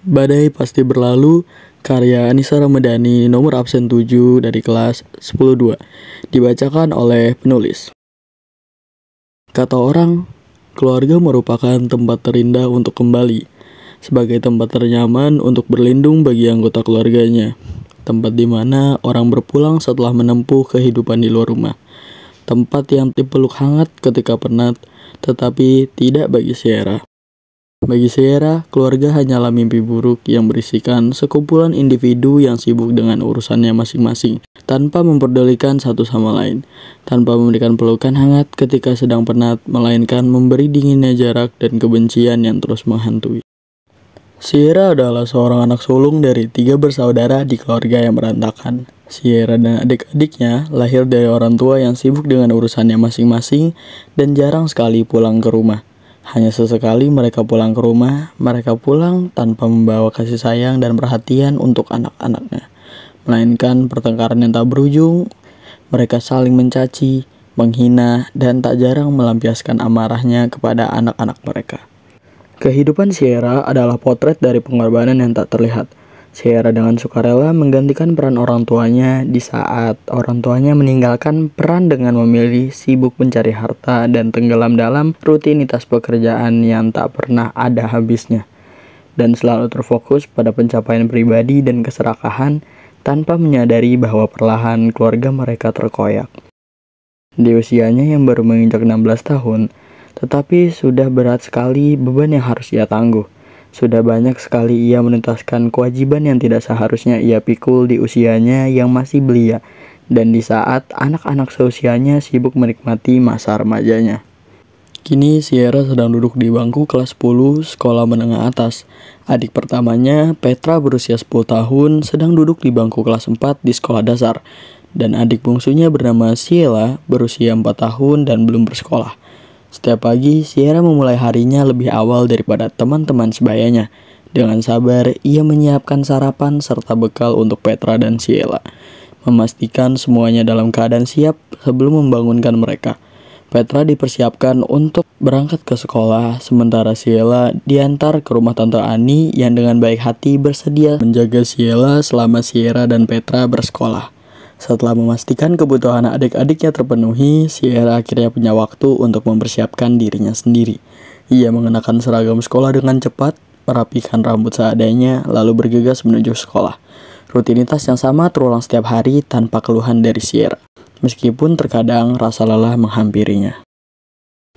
Badai Pasti Berlalu, karya Anissa Ramadhani, nomor absen 7 dari kelas 10-2, dibacakan oleh penulis. Kata orang, keluarga merupakan tempat terindah untuk kembali, sebagai tempat ternyaman untuk berlindung bagi anggota keluarganya, tempat di mana orang berpulang setelah menempuh kehidupan di luar rumah, tempat yang dipeluk hangat ketika penat, tetapi tidak bagi Sierra. Bagi Sierra, keluarga hanyalah mimpi buruk yang berisikan sekumpulan individu yang sibuk dengan urusannya masing-masing, tanpa memperdulikan satu sama lain, tanpa memberikan pelukan hangat ketika sedang penat, melainkan memberi dinginnya jarak dan kebencian yang terus menghantui. Sierra adalah seorang anak sulung dari 3 bersaudara di keluarga yang berantakan. Sierra dan adik-adiknya lahir dari orang tua yang sibuk dengan urusannya masing-masing dan jarang sekali pulang ke rumah. Hanya sesekali mereka pulang ke rumah, mereka pulang tanpa membawa kasih sayang dan perhatian untuk anak-anaknya, melainkan pertengkaran yang tak berujung. Mereka saling mencaci, menghina, dan tak jarang melampiaskan amarahnya kepada anak-anak mereka. Kehidupan Sierra adalah potret dari pengorbanan yang tak terlihat. Sierra dengan sukarela menggantikan peran orang tuanya di saat orang tuanya meninggalkan peran dengan memilih sibuk mencari harta dan tenggelam dalam rutinitas pekerjaan yang tak pernah ada habisnya, dan selalu terfokus pada pencapaian pribadi dan keserakahan tanpa menyadari bahwa perlahan keluarga mereka terkoyak. Di usianya yang baru menginjak 16 tahun, tetapi sudah berat sekali beban yang harus ia tangguh. Sudah banyak sekali ia menuntaskan kewajiban yang tidak seharusnya ia pikul di usianya yang masih belia, dan di saat anak-anak seusianya sibuk menikmati masa remajanya. Kini Sierra sedang duduk di bangku kelas 10 sekolah menengah atas. Adik pertamanya, Petra berusia 10 tahun, sedang duduk di bangku kelas 4 di sekolah dasar. Dan adik bungsunya bernama Sheila berusia 4 tahun dan belum bersekolah. Setiap pagi, Sierra memulai harinya lebih awal daripada teman-teman sebayanya. Dengan sabar, ia menyiapkan sarapan serta bekal untuk Petra dan Sheila, memastikan semuanya dalam keadaan siap sebelum membangunkan mereka. Petra dipersiapkan untuk berangkat ke sekolah, sementara Sheila diantar ke rumah Tante Ani yang dengan baik hati bersedia menjaga Sheila selama Sierra dan Petra bersekolah. Setelah memastikan kebutuhan adik-adiknya terpenuhi, Sierra akhirnya punya waktu untuk mempersiapkan dirinya sendiri. Ia mengenakan seragam sekolah dengan cepat, merapikan rambut seadanya, lalu bergegas menuju sekolah. Rutinitas yang sama terulang setiap hari tanpa keluhan dari Sierra, meskipun terkadang rasa lelah menghampirinya.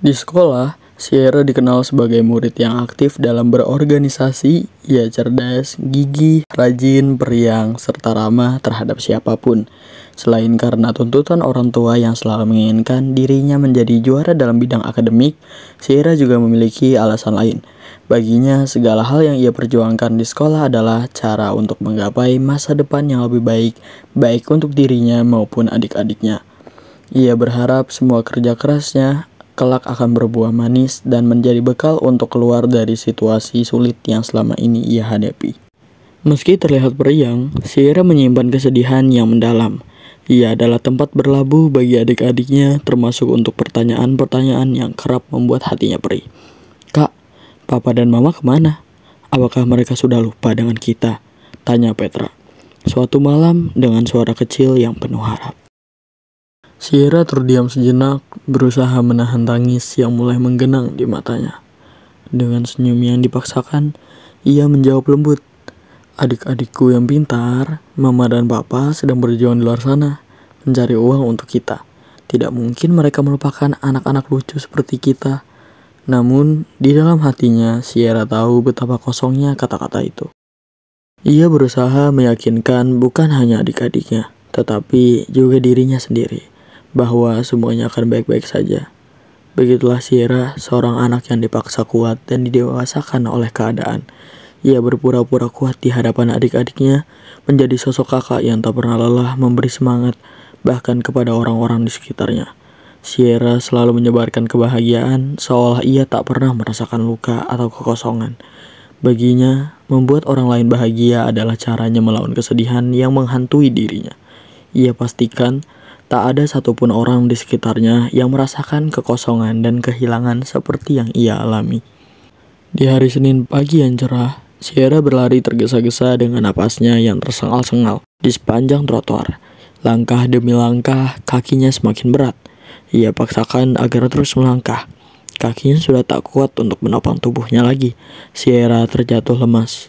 Di sekolah, Sierra dikenal sebagai murid yang aktif dalam berorganisasi. Ia cerdas, gigih, rajin, periang, serta ramah terhadap siapapun. Selain karena tuntutan orang tua yang selalu menginginkan dirinya menjadi juara dalam bidang akademik, Sierra juga memiliki alasan lain. Baginya, segala hal yang ia perjuangkan di sekolah adalah cara untuk menggapai masa depan yang lebih baik, baik untuk dirinya maupun adik-adiknya. Ia berharap semua kerja kerasnya kelak akan berbuah manis dan menjadi bekal untuk keluar dari situasi sulit yang selama ini ia hadapi. Meski terlihat periang, Sierra menyimpan kesedihan yang mendalam. Ia adalah tempat berlabuh bagi adik-adiknya, termasuk untuk pertanyaan-pertanyaan yang kerap membuat hatinya perih. "Kak, Papa dan Mama kemana? Apakah mereka sudah lupa dengan kita?" tanya Petra suatu malam dengan suara kecil yang penuh harap. Sierra terdiam sejenak, berusaha menahan tangis yang mulai menggenang di matanya. Dengan senyum yang dipaksakan, ia menjawab lembut, "Adik-adikku yang pintar, Mama dan Papa sedang berjuang di luar sana, mencari uang untuk kita. Tidak mungkin mereka melupakan anak-anak lucu seperti kita." Namun, di dalam hatinya, Sierra tahu betapa kosongnya kata-kata itu. Ia berusaha meyakinkan bukan hanya adik-adiknya, tetapi juga dirinya sendiri, bahwa semuanya akan baik-baik saja. Begitulah Sierra, seorang anak yang dipaksa kuat dan didewasakan oleh keadaan. Ia berpura-pura kuat di hadapan adik-adiknya, menjadi sosok kakak yang tak pernah lelah memberi semangat, bahkan kepada orang-orang di sekitarnya. Sierra selalu menyebarkan kebahagiaan, seolah ia tak pernah merasakan luka atau kekosongan. Baginya, membuat orang lain bahagia adalah caranya melawan kesedihan yang menghantui dirinya. Ia pastikan tak ada satupun orang di sekitarnya yang merasakan kekosongan dan kehilangan seperti yang ia alami. Di hari Senin pagi yang cerah, Sierra berlari tergesa-gesa dengan napasnya yang tersengal-sengal di sepanjang trotoar. Langkah demi langkah, kakinya semakin berat. Ia paksakan agar terus melangkah. Kakinya sudah tak kuat untuk menopang tubuhnya lagi. Sierra terjatuh lemas.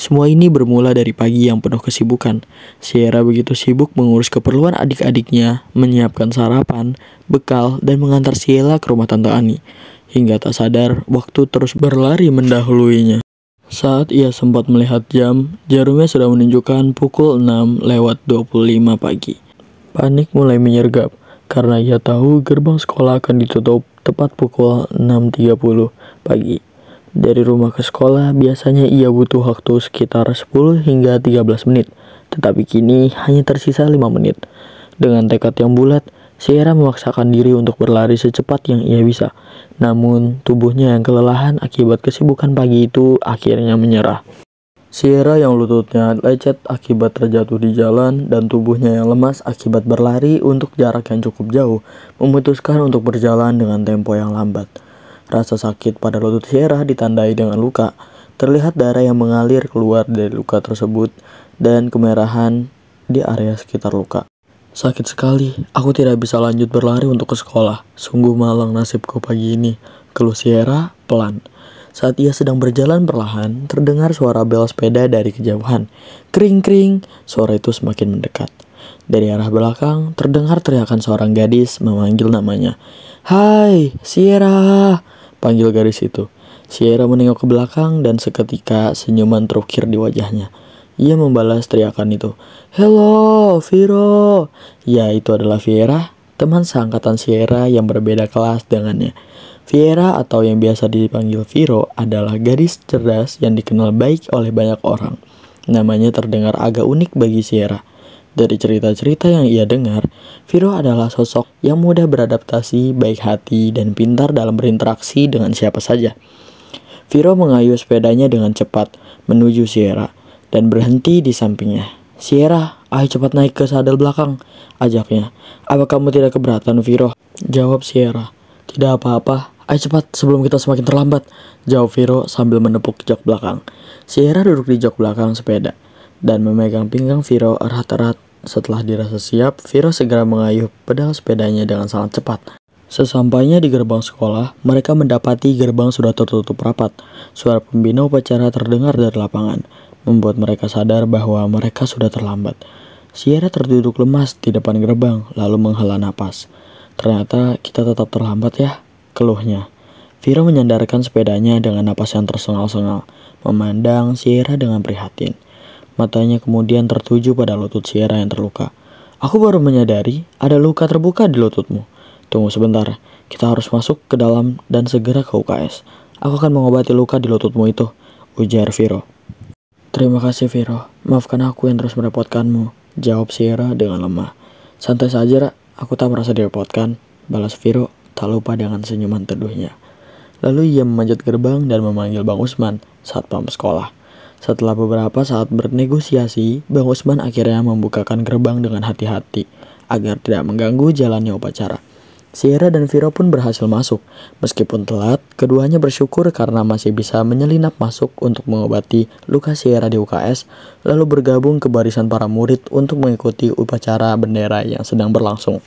Semua ini bermula dari pagi yang penuh kesibukan. Sierra begitu sibuk mengurus keperluan adik-adiknya, menyiapkan sarapan, bekal, dan mengantar Sheila ke rumah Tante Ani. Hingga tak sadar, waktu terus berlari mendahuluinya. Saat ia sempat melihat jam, jarumnya sudah menunjukkan pukul 6:25 pagi. Panik mulai menyergap, karena ia tahu gerbang sekolah akan ditutup tepat pukul 6:30 pagi. Dari rumah ke sekolah, biasanya ia butuh waktu sekitar 10 hingga 13 menit, tetapi kini hanya tersisa 5 menit. Dengan tekad yang bulat, Sierra memaksakan diri untuk berlari secepat yang ia bisa. Namun, tubuhnya yang kelelahan akibat kesibukan pagi itu akhirnya menyerah. Sierra yang lututnya lecet akibat terjatuh di jalan dan tubuhnya yang lemas akibat berlari untuk jarak yang cukup jauh, memutuskan untuk berjalan dengan tempo yang lambat. Rasa sakit pada lutut Sierra ditandai dengan luka. Terlihat darah yang mengalir keluar dari luka tersebut dan kemerahan di area sekitar luka. Sakit sekali, aku tidak bisa lanjut berlari untuk ke sekolah. Sungguh malang nasibku pagi ini, keluh Sierra pelan. Saat ia sedang berjalan perlahan, terdengar suara bel sepeda dari kejauhan. Kring-kring, suara itu semakin mendekat. Dari arah belakang, terdengar teriakan seorang gadis memanggil namanya. "Hai, Sierra!" panggil gadis itu. Sierra menengok ke belakang dan seketika senyuman terukir di wajahnya. Ia membalas teriakan itu. "Hello, Viro!" Ya, itu adalah Viera, teman seangkatan Sierra yang berbeda kelas dengannya. Viera atau yang biasa dipanggil Viro adalah gadis cerdas yang dikenal baik oleh banyak orang. Namanya terdengar agak unik bagi Sierra. Dari cerita-cerita yang ia dengar, Viro adalah sosok yang mudah beradaptasi, baik hati, dan pintar dalam berinteraksi dengan siapa saja. Viro mengayuh sepedanya dengan cepat menuju Sierra dan berhenti di sampingnya. "Sierra, ayo cepat naik ke sadel belakang," ajaknya. "Apa kamu tidak keberatan, Viro?" jawab Sierra. "Tidak apa-apa, ayo cepat sebelum kita semakin terlambat," jawab Viro sambil menepuk jok belakang. Sierra duduk di jok belakang sepeda dan memegang pinggang Viro erat-erat. Setelah dirasa siap, Viro segera mengayuh pedal sepedanya dengan sangat cepat. Sesampainya di gerbang sekolah, mereka mendapati gerbang sudah tertutup rapat. Suara pembina upacara terdengar dari lapangan, membuat mereka sadar bahwa mereka sudah terlambat. Sierra terduduk lemas di depan gerbang, lalu menghela napas. "Ternyata kita tetap terlambat ya," keluhnya. Viro menyandarkan sepedanya dengan napas yang tersengal-sengal, memandang Sierra dengan prihatin. Matanya kemudian tertuju pada lutut Sierra yang terluka. "Aku baru menyadari ada luka terbuka di lututmu. Tunggu sebentar, kita harus masuk ke dalam dan segera ke UKS. Aku akan mengobati luka di lututmu itu," ujar Viro. "Terima kasih, Viro. Maafkan aku yang terus merepotkanmu," jawab Sierra dengan lemah. "Santai saja, Ra. Aku tak merasa direpotkan," balas Viro, tak lupa dengan senyuman teduhnya. Lalu ia memanjat gerbang dan memanggil Bang Usman, satpam sekolah. Setelah beberapa saat bernegosiasi, Bang Usman akhirnya membukakan gerbang dengan hati-hati agar tidak mengganggu jalannya upacara. Sierra dan Viro pun berhasil masuk. Meskipun telat, keduanya bersyukur karena masih bisa menyelinap masuk untuk mengobati luka Sierra di UKS, lalu bergabung ke barisan para murid untuk mengikuti upacara bendera yang sedang berlangsung.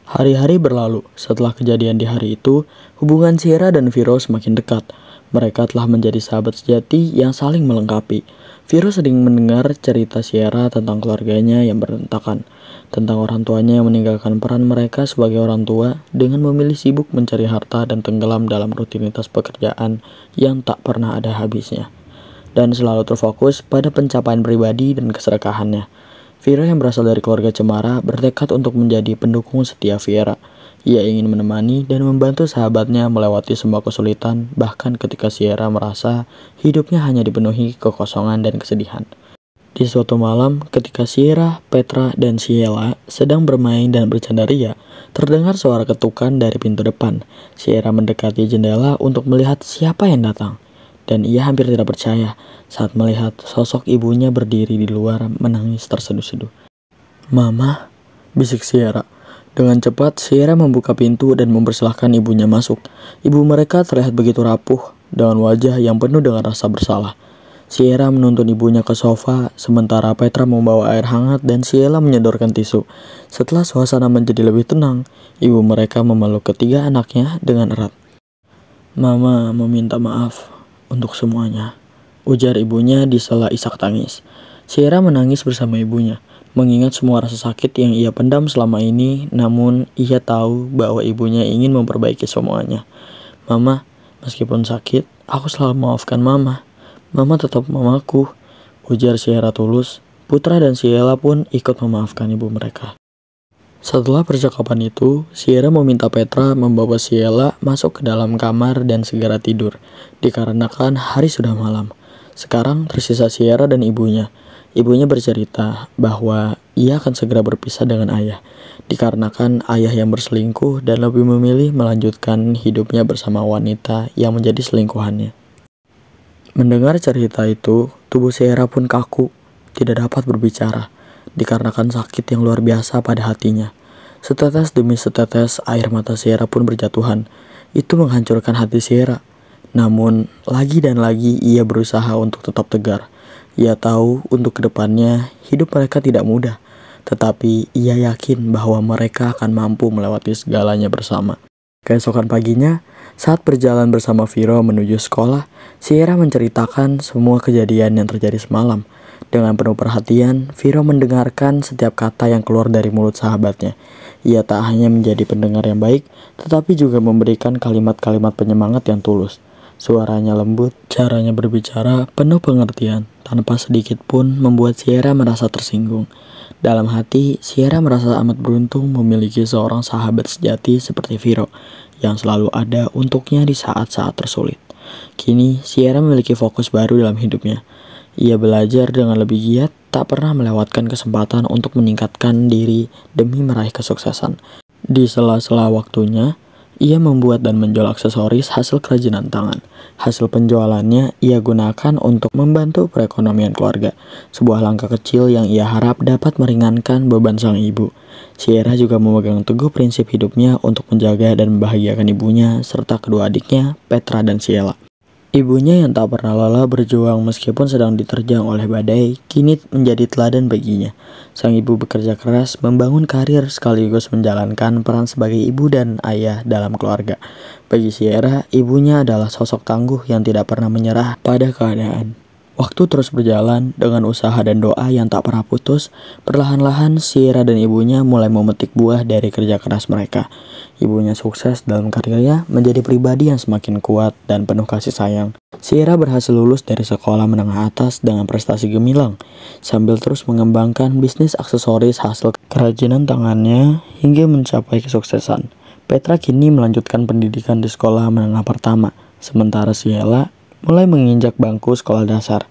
Hari-hari berlalu. Setelah kejadian di hari itu, hubungan Sierra dan Viro semakin dekat. Mereka telah menjadi sahabat sejati yang saling melengkapi. Viro sering mendengar cerita Sierra tentang keluarganya yang berantakan, tentang orang tuanya yang meninggalkan peran mereka sebagai orang tua dengan memilih sibuk mencari harta dan tenggelam dalam rutinitas pekerjaan yang tak pernah ada habisnya, dan selalu terfokus pada pencapaian pribadi dan keserakahannya. Viro yang berasal dari keluarga cemara bertekad untuk menjadi pendukung setia Viera. Ia ingin menemani dan membantu sahabatnya melewati semua kesulitan, bahkan ketika Sierra merasa hidupnya hanya dipenuhi kekosongan dan kesedihan. Di suatu malam, ketika Sierra, Petra, dan Sheila sedang bermain dan bercanda ria, terdengar suara ketukan dari pintu depan. Sierra mendekati jendela untuk melihat siapa yang datang, dan ia hampir tidak percaya saat melihat sosok ibunya berdiri di luar menangis terseduh-seduh. "Mama," bisik Sierra. Dengan cepat, Sierra membuka pintu dan mempersilahkan ibunya masuk. Ibu mereka terlihat begitu rapuh, dengan wajah yang penuh dengan rasa bersalah. Sierra menuntun ibunya ke sofa, sementara Petra membawa air hangat dan Sheila menyodorkan tisu. Setelah suasana menjadi lebih tenang, ibu mereka memeluk ketiga anaknya dengan erat. "Mama meminta maaf untuk semuanya," ujar ibunya di sela isak tangis. Sierra menangis bersama ibunya, mengingat semua rasa sakit yang ia pendam selama ini, namun ia tahu bahwa ibunya ingin memperbaiki semuanya. "Mama, meskipun sakit, aku selalu memaafkan Mama. Mama tetap mamaku," ujar Sierra tulus. Putra dan Sheila pun ikut memaafkan ibu mereka. Setelah percakapan itu, Sierra meminta Petra membawa Sheila masuk ke dalam kamar dan segera tidur, dikarenakan hari sudah malam. Sekarang tersisa Sierra dan ibunya. Ibunya bercerita bahwa ia akan segera berpisah dengan ayah, dikarenakan ayah yang berselingkuh dan lebih memilih melanjutkan hidupnya bersama wanita yang menjadi selingkuhannya. Mendengar cerita itu, tubuh Sierra pun kaku, tidak dapat berbicara, dikarenakan sakit yang luar biasa pada hatinya. Setetes demi setetes air mata Sierra pun berjatuhan. Itu menghancurkan hati Sierra. Namun, lagi dan lagi ia berusaha untuk tetap tegar. Ia tahu untuk kedepannya hidup mereka tidak mudah, tetapi ia yakin bahwa mereka akan mampu melewati segalanya bersama. Keesokan paginya, saat berjalan bersama Viro menuju sekolah, Sierra menceritakan semua kejadian yang terjadi semalam. Dengan penuh perhatian, Viro mendengarkan setiap kata yang keluar dari mulut sahabatnya. Ia tak hanya menjadi pendengar yang baik, tetapi juga memberikan kalimat-kalimat penyemangat yang tulus. Suaranya lembut, caranya berbicara penuh pengertian, tanpa sedikit pun membuat Sierra merasa tersinggung. Dalam hati, Sierra merasa amat beruntung memiliki seorang sahabat sejati seperti Viro, yang selalu ada untuknya di saat-saat tersulit. Kini, Sierra memiliki fokus baru dalam hidupnya. Ia belajar dengan lebih giat, tak pernah melewatkan kesempatan untuk meningkatkan diri demi meraih kesuksesan. Di sela-sela waktunya, ia membuat dan menjual aksesoris hasil kerajinan tangan. Hasil penjualannya ia gunakan untuk membantu perekonomian keluarga, sebuah langkah kecil yang ia harap dapat meringankan beban sang ibu. Sierra juga memegang teguh prinsip hidupnya untuk menjaga dan membahagiakan ibunya serta kedua adiknya, Petra dan Sheila. Ibunya yang tak pernah lelah berjuang meskipun sedang diterjang oleh badai, kini menjadi teladan baginya. Sang ibu bekerja keras, membangun karir sekaligus menjalankan peran sebagai ibu dan ayah dalam keluarga. Bagi Sierra, ibunya adalah sosok tangguh yang tidak pernah menyerah pada keadaan. Waktu terus berjalan dengan usaha dan doa yang tak pernah putus. Perlahan-lahan Sierra dan ibunya mulai memetik buah dari kerja keras mereka. Ibunya sukses dalam karirnya, menjadi pribadi yang semakin kuat dan penuh kasih sayang. Sierra berhasil lulus dari sekolah menengah atas dengan prestasi gemilang, sambil terus mengembangkan bisnis aksesoris hasil kerajinan tangannya hingga mencapai kesuksesan. Petra kini melanjutkan pendidikan di sekolah menengah pertama, sementara Sheila mulai menginjak bangku sekolah dasar.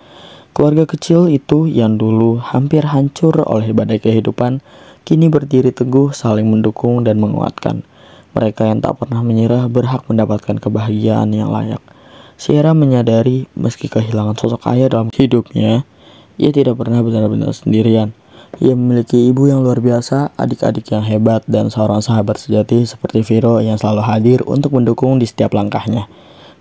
Keluarga kecil itu yang dulu hampir hancur oleh badai kehidupan, kini berdiri teguh saling mendukung dan menguatkan. Mereka yang tak pernah menyerah berhak mendapatkan kebahagiaan yang layak. Sierra menyadari meski kehilangan sosok ayah dalam hidupnya, ia tidak pernah benar-benar sendirian. Ia memiliki ibu yang luar biasa, adik-adik yang hebat, dan seorang sahabat sejati seperti Viro yang selalu hadir untuk mendukung di setiap langkahnya.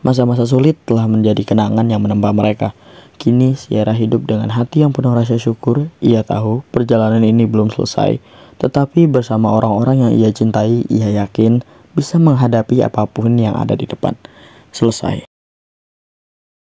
Masa-masa sulit telah menjadi kenangan yang menempa mereka. Kini Sierra hidup dengan hati yang penuh rasa syukur. Ia tahu perjalanan ini belum selesai, tetapi bersama orang-orang yang ia cintai, ia yakin bisa menghadapi apapun yang ada di depan. Selesai.